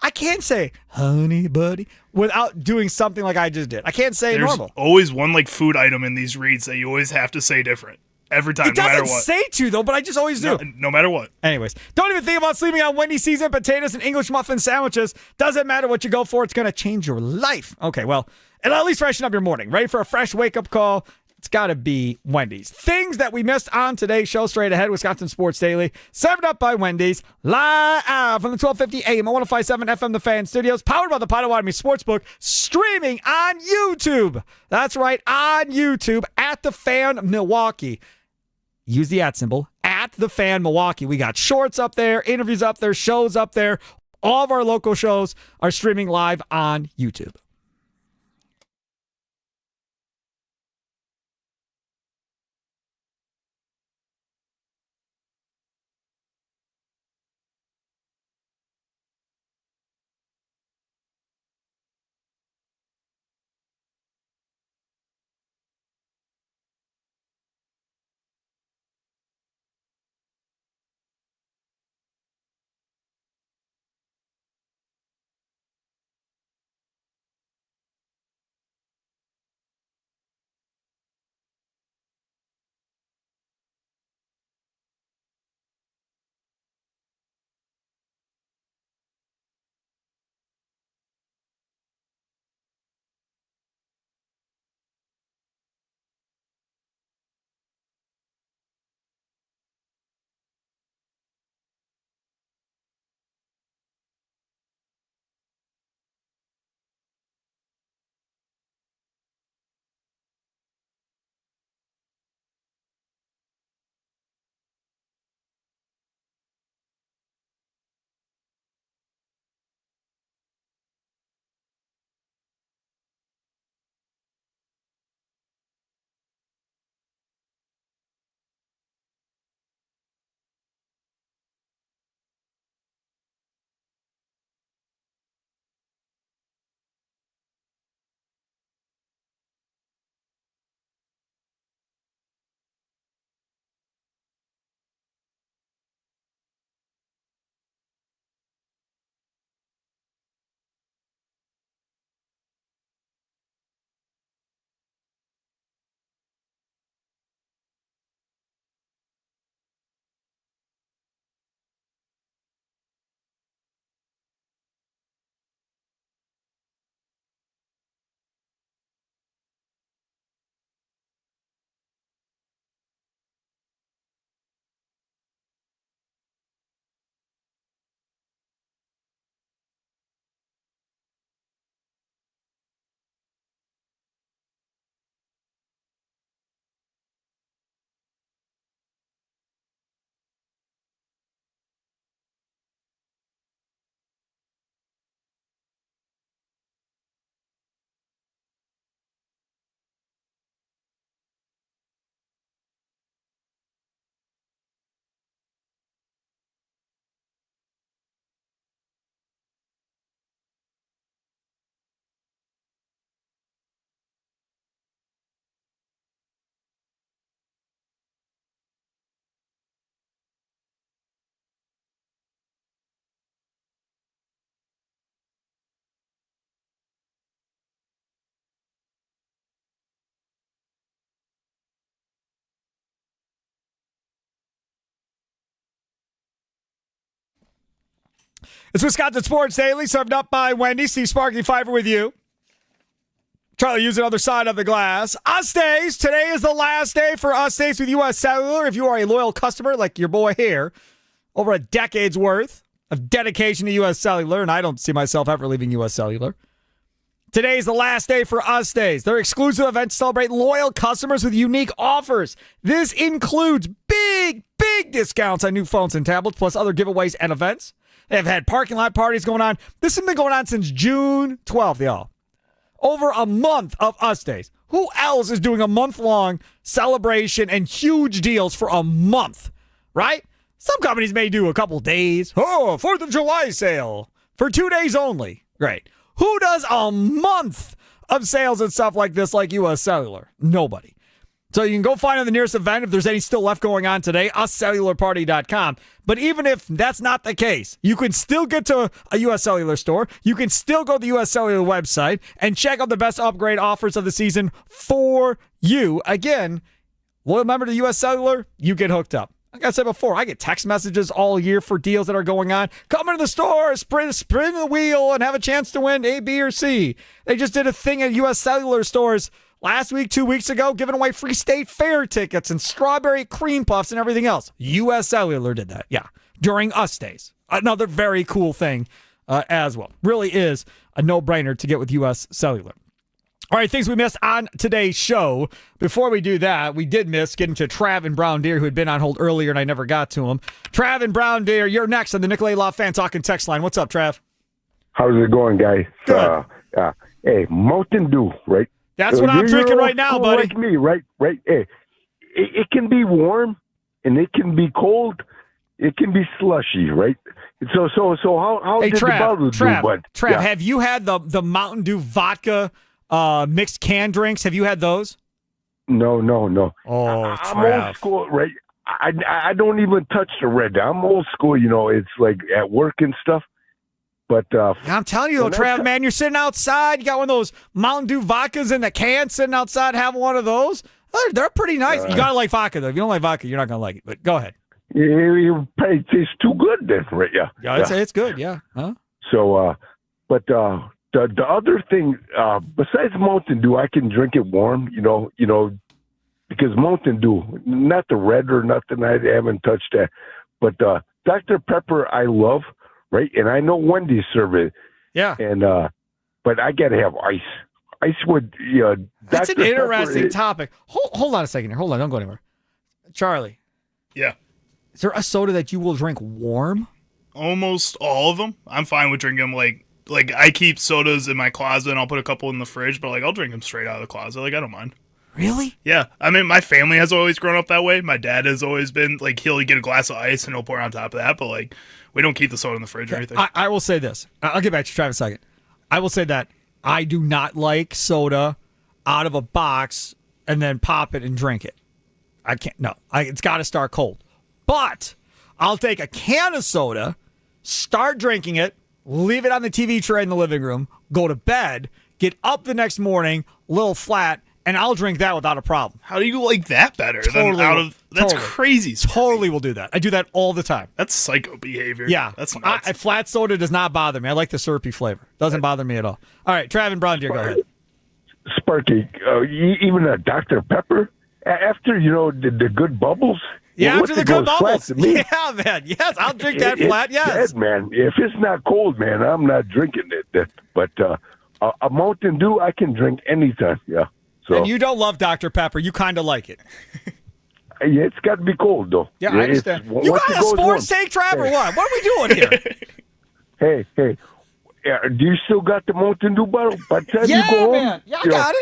I can't say honey buddy without doing something like I just did. I can't say normal. There's always one food item in these reads that you always have to say different. Every time, no matter what. It doesn't say to, though, but I just always do. No matter what. Anyways, don't even think about sleeping on Wendy's seasoned potatoes and English muffin sandwiches. Doesn't matter what you go for. It's going to change your life. Okay, well, it'll at least freshen up your morning. Ready for a fresh wake-up call? It's got to be Wendy's. Things that we missed on today's show. Straight ahead, Wisconsin Sports Daily. Served up by Wendy's. Live from the 1250 AM, 105.7 FM, The Fan Studios. Powered by the Potawatomi Sportsbook. Streaming on YouTube. That's right, on YouTube at The Fan Milwaukee. Use the @ symbol, at The Fan Milwaukee. We got shorts up there, interviews up there, shows up there. All of our local shows are streaming live on YouTube. It's Wisconsin Sports Daily, served up by Wendy. Steve Sparky Fifer with you. Charlie, use another side of the glass. Us Days. Today is the last day for Us Days with U.S. Cellular. If you are a loyal customer like your boy here, over a decade's worth of dedication to U.S. Cellular, and I don't see myself ever leaving U.S. Cellular. Today is the last day for Us Days. Their exclusive events celebrate loyal customers with unique offers. This includes big discounts on new phones and tablets, plus other giveaways and events. They have had parking lot parties going on. This has been going on since June 12th, y'all. Over a month of Us Days. Who else is doing a month-long celebration and huge deals for a month, right? Some companies may do a couple days. 4th of July sale for 2 days only. Great. Who does a month of sales and stuff like this like U.S. Cellular? Nobody. So you can go find out the nearest event if there's any still left going on today, uscellularparty.com. But even if that's not the case, you can still get to a U.S. Cellular store. You can still go to the U.S. Cellular website and check out the best upgrade offers of the season for you. Again, loyal member to U.S. Cellular, you get hooked up. Like I said before, I get text messages all year for deals that are going on. Come into the store, spin the wheel, and have a chance to win A, B, or C. They just did a thing at U.S. Cellular stores last week, 2 weeks ago, giving away free state fair tickets and strawberry cream puffs and everything else. U.S. Cellular did that, yeah, during Us Days. Another very cool thing as well. Really is a no-brainer to get with U.S. Cellular. All right, things we missed on today's show. Before we do that, we did miss getting to Trav and Brown Deer, who had been on hold earlier, and I never got to him. Trav and Brown Deer, you're next on the Nicolay Law Fan Talking text line. What's up, Trav? How's it going, guys? Good. Hey, Mountain Dew, right? That's what I'm drinking right now, buddy. Like me, right? Hey, it can be warm, and it can be cold. It can be slushy, right? So how hey, did the bottle do, bud? Trav, Yeah. have you had the Mountain Dew vodka mixed canned drinks? Have you had those? No. Oh, I'm Trav. old school, right? I don't even touch the red. I'm old school, It's like at work and stuff. But I'm telling you, though, Trav, man, you're sitting outside. You got one of those Mountain Dew vodkas in the can, sitting outside, having one of those. They're pretty nice. You gotta like vodka, though. If you don't like vodka, you're not gonna like it. But go ahead. it probably tastes too good, then, right? Yeah. It's good. Yeah. Huh? So, but the other thing, besides Mountain Dew, I can drink it warm. Because Mountain Dew, not the red or nothing. I haven't touched that. But Dr. Pepper, I love. Right, and I know Wendy's serve it. Yeah, and but I gotta have ice. Ice would. That's Dr. an interesting Pepper, topic. Hold on a second here. Hold on, don't go anywhere. Charlie, Yeah. is there a soda that you will drink warm? Almost all of them. I'm fine with drinking them like I keep sodas in my closet and I'll put a couple in the fridge, but I'll drink them straight out of the closet. I don't mind. Really? Yeah. I mean, my family has always grown up that way. My dad has always been he'll get a glass of ice and he'll pour on top of that, but we don't keep the soda in the fridge or anything. I will say this. I'll get back to you, Travis, in a second. I will say that I do not like soda out of a box and then pop it and drink it. I can't. No, it's got to start cold. But I'll take a can of soda, start drinking it, leave it on the TV tray in the living room, go to bed, get up the next morning, a little flat, and I'll drink that without a problem. How do you like that better Totally than out of? That's totally. crazy. Totally will do that. I do that all the time. That's psycho behavior. Yeah. That's nuts. Flat soda does not bother me. I like the syrupy flavor. Doesn't bother me at all. All right, Trav and Brown Deer, go ahead. Sparky, even a Dr. Pepper after the good bubbles. Yeah, after the good goes bubbles. flat to me. Yeah, man. Yes, I'll drink that flat. Yes, dead, man. If it's not cold, man, I'm not drinking it. But a Mountain Dew, I can drink anytime. Yeah. So and you don't love Dr. Pepper. You kind of like it. Yeah, it's got to be cold, though. Yeah, I understand. You got a sports take, Trav, or what? What are we doing here? Hey. Do you still got the Mountain Dew bottle? By the time Yeah, you go man. home, Yeah,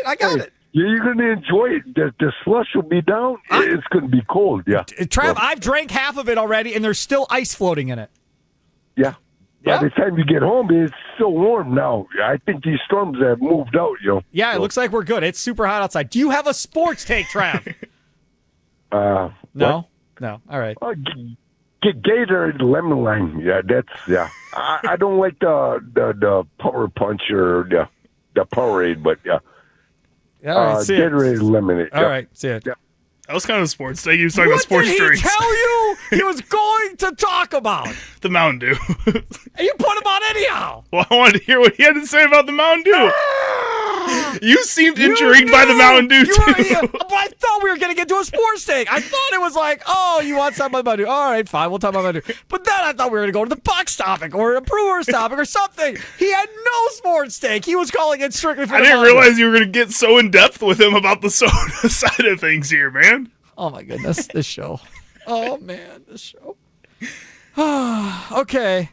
I got it. You're going to enjoy it. The slush will be down. It's going to be cold, yeah. Trav, I've drank half of it already, and there's still ice floating in it. Yeah. Yeah. By the time you get home, it's so warm now. I think these storms have moved out, Yeah, it looks like we're good. It's super hot outside. Do you have a sports take, Trav? No? No? All right. Get Gatorade lemon lime. Yeah, I don't like the Power Punch or the Powerade, but yeah. All right, see it. Gatorade lemonade. All right, see it. Yeah. That was kind of a sports take. He was talking about sports drinks. drinks. What did he tell you he was going to talk about? The Mountain Dew. And you put him on anyhow. Well, I wanted to hear what he had to say about the Mountain Dew. You seemed intrigued by the Mountain Dew, too. But I thought we were going to get to a sports take. I thought it was like, oh, you want something about Mountain Dew? All right, fine, we'll talk about Mountain Dew. But then I thought we were going to go to the Bucks topic or a Brewers topic or something. He had no sports take. He was calling it strictly for I the didn't Mountain Dew. realize you were going to get so in depth with him about the soda side of things here, man. Oh, my goodness, this show. Oh, man, this show. Okay.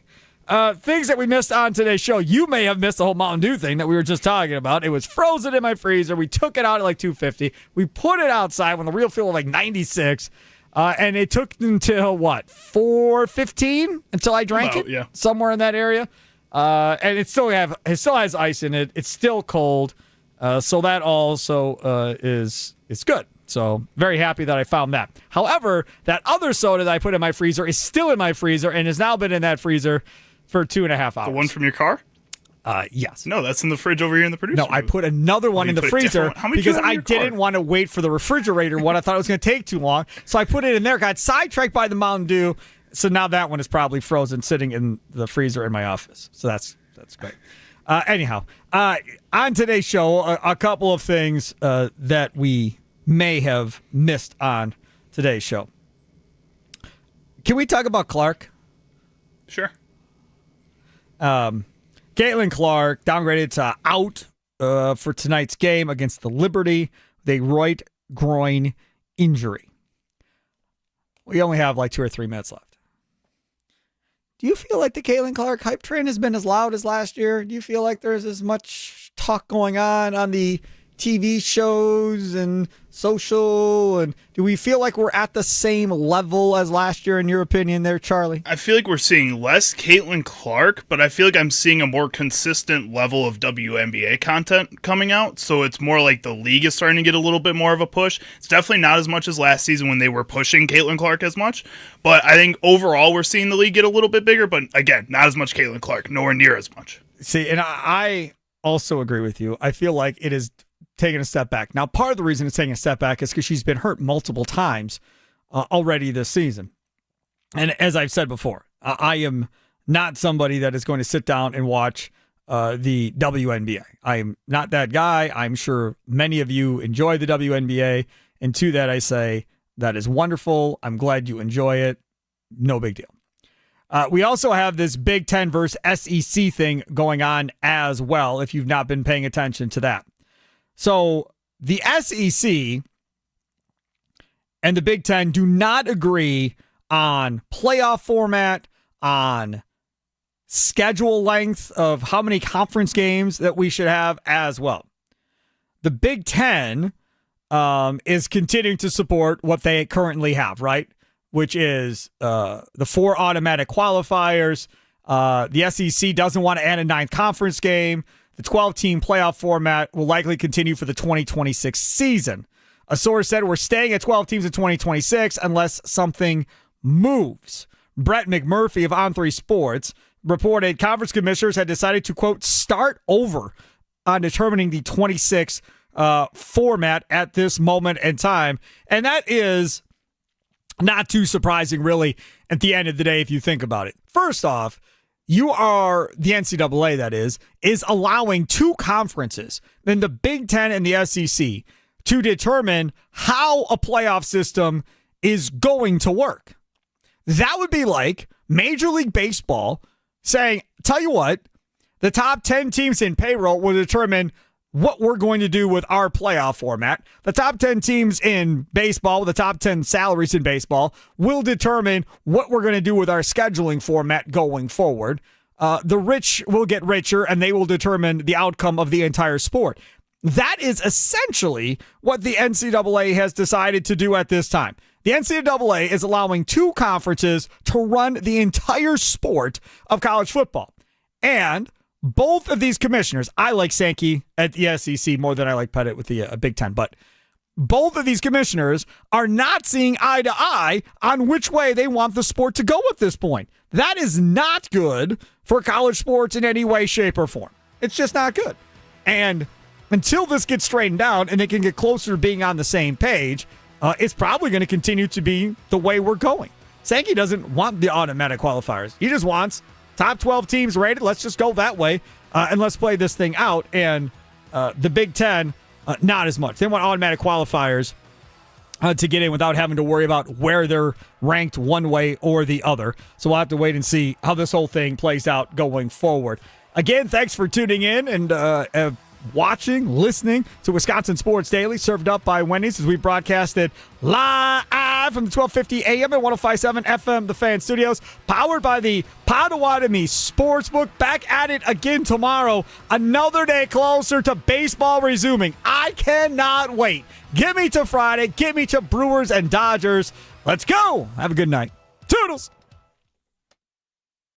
Things that we missed on today's show. You may have missed the whole Mountain Dew thing that we were just talking about. It was frozen in my freezer. We took it out at like 250. We put it outside when the real feel was like 96. And it took until, 4:15 until I drank it? Yeah. Somewhere in that area. And it still has ice in it. It's still cold. So that also is good. So very happy that I found that. However, that other soda that I put in my freezer is still in my freezer and has now been in that freezer for 2.5 hours. The one from your car? Yes. No, that's in the fridge over here in the producer No, I put another one in the freezer because I didn't want to wait for the refrigerator one. I thought it was going to take too long. So I put it in there, got sidetracked by the Mountain Dew. So now that one is probably frozen sitting in the freezer in my office. So that's great. Anyhow, on today's show, a couple of things that we may have missed on today's show. Can we talk about Clark? Sure. Caitlin Clark downgraded to out for tonight's game against the Liberty with a right groin injury. We only have like 2 or 3 minutes left. Do you feel like the Caitlin Clark hype train has been as loud as last year? Do you feel like there's as much talk going on the TV shows and social? And do we feel like we're at the same level as last year, in your opinion there, Charlie? I feel like we're seeing less Caitlin Clark, but I feel like I'm seeing a more consistent level of WNBA content coming out. So it's more like the league is starting to get a little bit more of a push. It's definitely not as much as last season when they were pushing Caitlin Clark as much. But I think overall we're seeing the league get a little bit bigger. But again, not as much Caitlin Clark, nowhere near as much. See, and I also agree with you. I feel like it is taking a step back. Now, part of the reason it's taking a step back is because she's been hurt multiple times already this season. And as I've said before, I am not somebody that is going to sit down and watch the WNBA. I am not that guy. I'm sure many of you enjoy the WNBA. And to that, I say, that is wonderful. I'm glad you enjoy it. No big deal. We also have this Big Ten versus SEC thing going on as well, if you've not been paying attention to that. So the SEC and the Big Ten do not agree on playoff format, on schedule length of how many conference games that we should have as well. The Big Ten is continuing to support what they currently have, right? Which is the 4 automatic qualifiers. The SEC doesn't want to add a 9th conference game. The 12-team playoff format will likely continue for the 2026 season. A source said we're staying at 12 teams in 2026 unless something moves. Brett McMurphy of On3 Sports reported conference commissioners had decided to, quote, start over on determining the 26 format at this moment in time. And that is not too surprising, really, at the end of the day, if you think about it. First off, you are, the NCAA, that is allowing 2 conferences, then the Big Ten and the SEC, to determine how a playoff system is going to work. That would be like Major League Baseball saying, tell you what, the top 10 teams in payroll will determine what we're going to do with our playoff format. The top 10 teams in baseball, with the top 10 salaries in baseball, will determine what we're going to do with our scheduling format going forward. The rich will get richer, and they will determine the outcome of the entire sport. That is essentially what the NCAA has decided to do at this time. The NCAA is allowing 2 conferences to run the entire sport of college football. And both of these commissioners, I like Sankey at the SEC more than I like Pettit with the Big Ten, but both of these commissioners are not seeing eye to eye on which way they want the sport to go at this point. That is not good for college sports in any way, shape, or form. It's just not good. And until this gets straightened out and it can get closer to being on the same page, it's probably going to continue to be the way we're going. Sankey doesn't want the automatic qualifiers. He just wants top 12 teams rated. Let's just go that way and let's play this thing out. And The Big Ten, not as much. They want automatic qualifiers to get in without having to worry about where they're ranked one way or the other. So we'll have to wait and see how this whole thing plays out going forward. Again, thanks for tuning in and watching, listening to Wisconsin Sports Daily, served up by Wendy's as we broadcasted live from the 1250 AM and 105.7 FM, the Fan Studios, powered by the Potawatomi Sportsbook. Back at it again tomorrow. Another day closer to baseball resuming. I cannot wait. Get me to Friday. Get me to Brewers and Dodgers. Let's go. Have a good night. Toodles.